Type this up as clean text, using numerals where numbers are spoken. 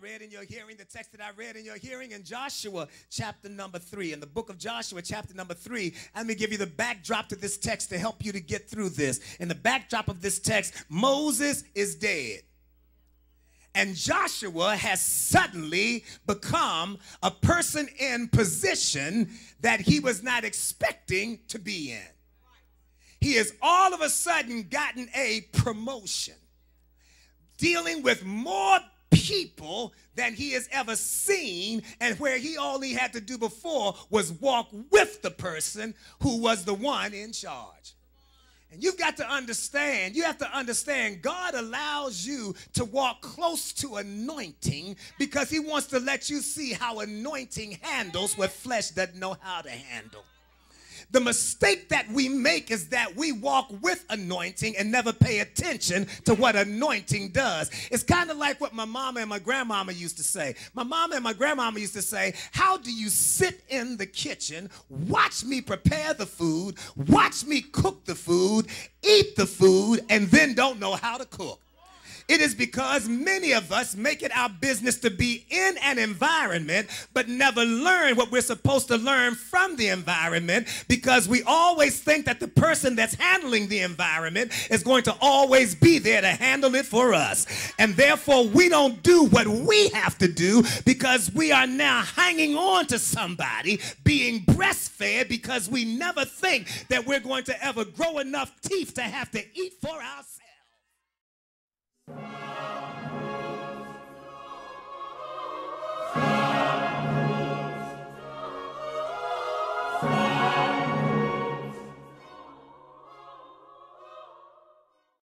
read in your hearing, the text that I read in your hearing in Joshua chapter number 3. In the book of Joshua chapter number 3, let me give you the backdrop to this text to help you to get through this. In the backdrop of this text, Moses is dead. And Joshua has suddenly become a person in position that he was not expecting to be in. He has all of a sudden gotten a promotion, dealing with more people than he has ever seen, and where he only had to do before was walk with the person who was the one in charge. And you've got to understand, you have to understand, God allows you to walk close to anointing because he wants to let you see how anointing handles what flesh doesn't know how to handle. The mistake that we make is that we walk with anointing and never pay attention to what anointing does. It's kind of like what my mama and my grandmama used to say. My mama and my grandmama used to say, how do you sit in the kitchen, watch me prepare the food, watch me cook the food, eat the food, and then don't know how to cook? It is because many of us make it our business to be in an environment but never learn what we're supposed to learn from the environment, because we always think that the person that's handling the environment is going to always be there to handle it for us. And therefore, we don't do what we have to do because we are now hanging on to somebody, being breastfed, because we never think that we're going to ever grow enough teeth to have to eat for ourselves.